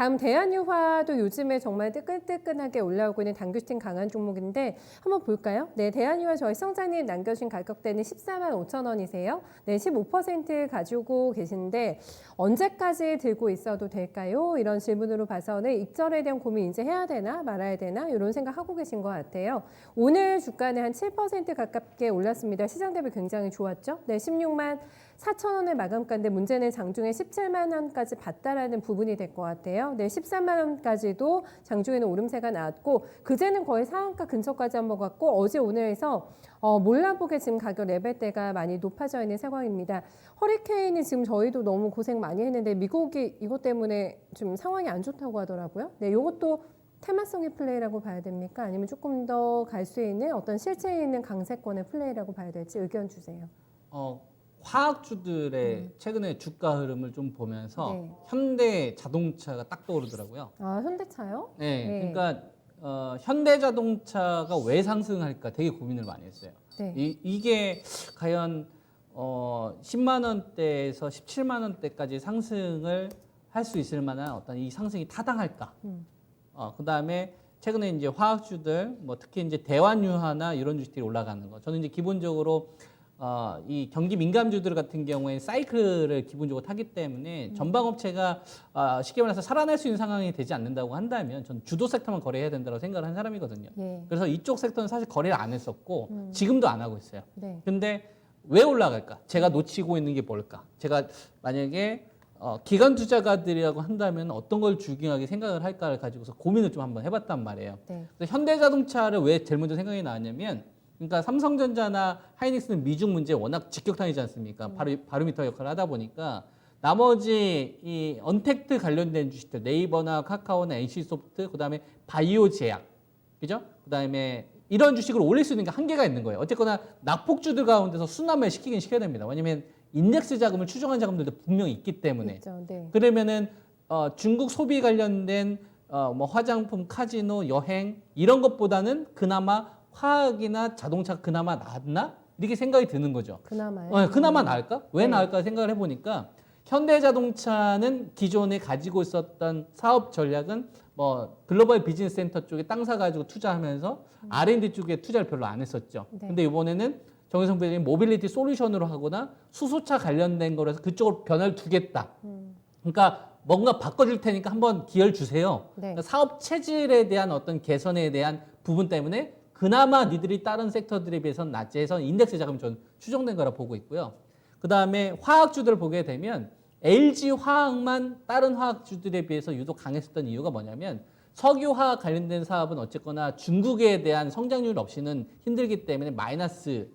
다음 대한유화도 요즘에 정말 뜨끈뜨끈하게 올라오고 있는 단규팅 강한 종목인데 한번 볼까요? 네, 대한유화 저희 시청자님 남겨주신 가격대는 14만 5천 원이세요. 네, 15% 가지고 계신데 언제까지 들고 있어도 될까요? 이런 질문으로 봐서는 익절에 대한 고민 이제 해야 되나 말아야 되나 이런 생각하고 계신 것 같아요. 오늘 주가는 한 7% 가깝게 올랐습니다. 시장 대비 굉장히 좋았죠? 네, 16만 4천 원의 마감가인데 문제는 장중에 17만 원까지 봤다라는 부분이 될 것 같아요. 네, 13만 원까지도 장중에는 오름세가 나왔고 그제는 거의 상한가 근처까지 한번 갔고 어제 오늘에서 몰라보게 지금 가격 레벨대가 많이 높아져 있는 상황입니다. 허리케인이 지금 저희도 너무 고생 많이 했는데 미국이 이것 때문에 좀 상황이 안 좋다고 하더라고요. 네, 이것도 테마성의 플레이라고 봐야 됩니까? 아니면 조금 더 갈 수 있는 어떤 실체 있는 강세권의 플레이라고 봐야 될지 의견 주세요. 화학주들의 최근에 주가 흐름을 좀 보면서 네. 현대 자동차가 딱 떠오르더라고요. 아, 현대차요? 네, 네. 그러니까 현대 자동차가 왜 상승할까 되게 고민을 많이 했어요. 네. 이게 과연 10만 원대에서 17만 원대까지 상승을 할 수 있을 만한 어떤 이 상승이 타당할까? 그다음에 최근에 이제 화학주들, 뭐 특히 이제 대환유화나 이런 주식들이 올라가는 거. 저는 이제 기본적으로 이 경기 민감주들 같은 경우에 사이클을 기본적으로 타기 때문에 전방업체가 쉽게 말해서 살아날 수 있는 상황이 되지 않는다고 한다면 전 주도 섹터만 거래해야 된다고 생각을 한 사람이거든요. 예. 그래서 이쪽 섹터는 사실 거래를 안 했었고 지금도 안 하고 있어요. 네. 근데 왜 올라갈까? 제가 놓치고 있는 게 뭘까? 제가 만약에 기관 투자가들이라고 한다면 어떤 걸 중요하게 생각을 할까를 가지고서 고민을 좀 한번 해봤단 말이에요. 네. 그래서 현대자동차를 왜 제일 먼저 생각이 나냐면, 그러니까 삼성전자나 하이닉스는 미중 문제에 워낙 직격탄이지 않습니까? 바로미터 역할을 하다 보니까 나머지 이 언택트 관련된 주식들, 네이버나 카카오나 NC소프트, 그다음에 바이오제약, 그죠? 그다음에 이런 주식을 올릴 수 있는 게 한계가 있는 거예요. 어쨌거나 낙폭주들 가운데서 순환매를 시키긴 시켜야 됩니다. 왜냐면 인덱스 자금을 추정한 자금들도 분명히 있기 때문에. 있죠. 네. 그러면은 중국 소비 관련된 뭐 화장품, 카지노, 여행 이런 것보다는 그나마 화학이나 자동차가 그나마 낫나? 이렇게 생각이 드는 거죠. 그나마요. 그나마 나을까? 왜 네. 나을까 생각을 해보니까 현대자동차는 기존에 가지고 있었던 사업 전략은 뭐 글로벌 비즈니스 센터 쪽에 땅 사가지고 투자하면서 R&D 쪽에 투자를 별로 안 했었죠. 네. 근데 이번에는 정의성 부회장이 모빌리티 솔루션으로 하거나 수소차 관련된 거라서 그쪽으로 변화를 두겠다. 그러니까 뭔가 바꿔줄 테니까 한번 기회를 주세요. 네. 그러니까 사업 체질에 대한 어떤 개선에 대한 부분 때문에 그나마 니들이 다른 섹터들에 비해서는 낫지 해서 인덱스 자금이 좀 추정된 거라 보고 있고요. 그 다음에 화학주들을 보게 되면 LG 화학만 다른 화학주들에 비해서 유독 강했었던 이유가 뭐냐면 석유화학 관련된 사업은 어쨌거나 중국에 대한 성장률 없이는 힘들기 때문에 마이너스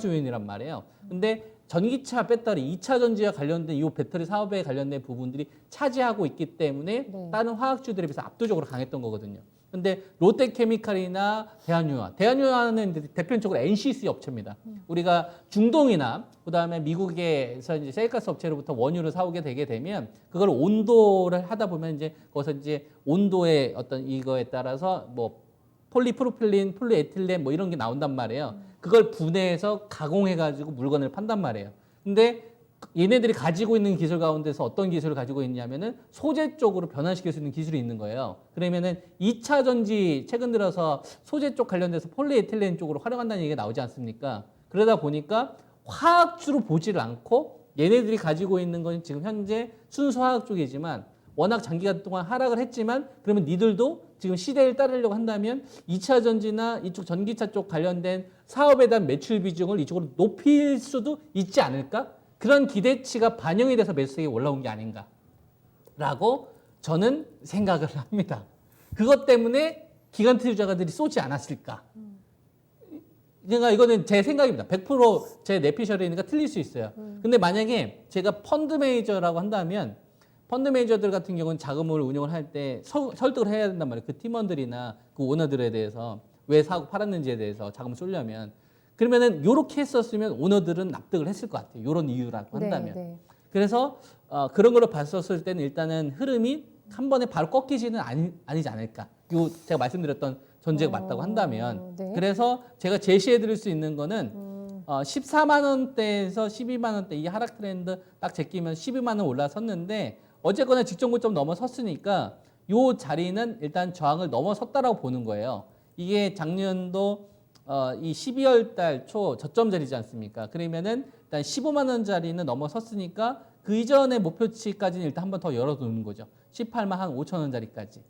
요인이란 말이에요. 근데 전기차 배터리, 2차 전지와 관련된 이 배터리 사업에 관련된 부분들이 차지하고 있기 때문에 네. 다른 화학주들에 비해서 압도적으로 강했던 거거든요. 근데 롯데케미칼이나 대한유화는 대표적으로 NCC 업체입니다. 우리가 중동이나 그다음에 미국에서 이제 셀가스 업체로부터 원유를 사오게 되게 되면 그걸 온도를 하다 보면 이제 거기서 이제 온도의 어떤 이거에 따라서 뭐 폴리프로필린, 폴리에틸렌 뭐 이런 게 나온단 말이에요. 그걸 분해해서 가공해가지고 물건을 판단 말이에요. 근데 얘네들이 가지고 있는 기술 가운데서 어떤 기술을 가지고 있냐면은 소재 쪽으로 변환시킬 수 있는 기술이 있는 거예요. 그러면은 2차 전지 최근 들어서 소재 쪽 관련돼서 폴리에틸렌 쪽으로 활용한다는 얘기가 나오지 않습니까? 그러다 보니까 화학주로 보지를 않고 얘네들이 가지고 있는 건 지금 현재 순수 화학 쪽이지만 워낙 장기간 동안 하락을 했지만 그러면 니들도 지금 시대를 따르려고 한다면 2차 전지나 이쪽 전기차 쪽 관련된 사업에 대한 매출 비중을 이쪽으로 높일 수도 있지 않을까? 그런 기대치가 반영이 돼서 매수세가 올라온 게 아닌가라고 저는 생각을 합니다. 그것 때문에 기관 투자가들이 쏘지 않았을까? 그러니까 이거는 제 생각입니다. 100% 제 내피셜이니까 틀릴 수 있어요. 근데 만약에 제가 펀드 매니저라고 한다면 펀드 매니저들 같은 경우는 자금을 운용을 할 때 설득을 해야 된단 말이에요. 그 팀원들이나 그 오너들에 대해서 왜 사고 팔았는지에 대해서 자금을 쏠려면 그러면은 요렇게 했었으면 오너들은 납득을 했을 것 같아요. 요런 이유라고 한다면. 네, 네. 그래서 그런 걸로 봤었을 때는 일단은 흐름이 한 번에 바로 꺾이지는 아니지 않을까. 요 제가 말씀드렸던 전제가 맞다고 한다면. 네. 그래서 제가 제시해 드릴 수 있는 거는 14만 원대에서 12만 원대 이 하락 트렌드 딱 제끼면 12만 원 올라섰는데 어쨌거나 직전 고점 넘어섰으니까 요 자리는 일단 저항을 넘어섰다라고 보는 거예요. 이게 작년도 이 12월 달 초 저점 자리지 않습니까? 그러면은 일단 15만 원 자리는 넘어섰으니까 그 이전의 목표치까지는 일단 한 번 더 열어두는 거죠. 18만 한 5천 원 자리까지.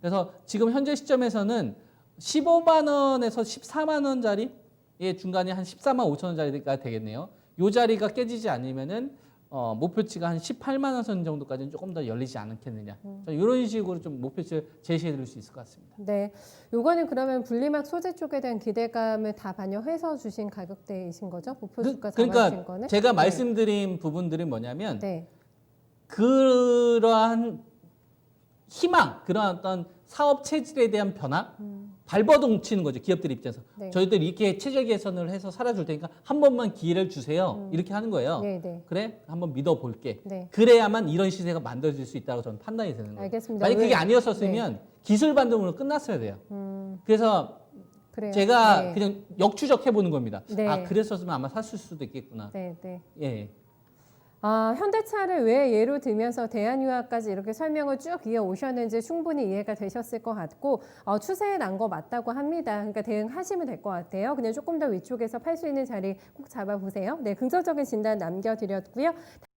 그래서 지금 현재 시점에서는 15만 원에서 14만 원 자리의 중간에 한 14만 5천 원 자리가 되겠네요. 요 자리가 깨지지 않으면은 목표치가 한 18만 원 선 정도까지는 조금 더 열리지 않겠느냐. 이런 식으로 좀 목표치를 제시해 드릴 수 있을 것 같습니다. 네, 요거는 그러면 분리막 소재 쪽에 대한 기대감을 다 반영해서 주신 가격대이신 거죠? 목표 주가 잡아주신 그러니까 거는? 제가 네. 말씀드린 부분들이 뭐냐면 네. 그러한 희망, 그러한 어떤 사업 체질에 대한 변화, 발버둥 치는 거죠. 기업들 입장에서. 네. 저희들 이렇게 체질 개선을 해서 살아줄 테니까 한 번만 기회를 주세요. 이렇게 하는 거예요. 네, 네. 그래? 한번 믿어볼게. 네. 그래야만 이런 시세가 만들어질 수 있다고 저는 판단이 되는 거예요. 알겠습니다. 만약 그게 왜- 아니었었으면 기술 반등으로 끝났어야 돼요. 그래서 그래요. 제가 네. 그냥 역추적해 보는 겁니다. 네. 아, 그랬었으면 아마 샀을 수도 있겠구나. 네, 네. 예. 아, 현대차를 왜 예로 들면서 대한유화까지 이렇게 설명을 쭉 이어 오셨는지 충분히 이해가 되셨을 것 같고 추세에 난 거 맞다고 합니다. 그러니까 대응하시면 될 것 같아요. 그냥 조금 더 위쪽에서 팔 수 있는 자리 꼭 잡아보세요. 네, 긍정적인 진단 남겨드렸고요.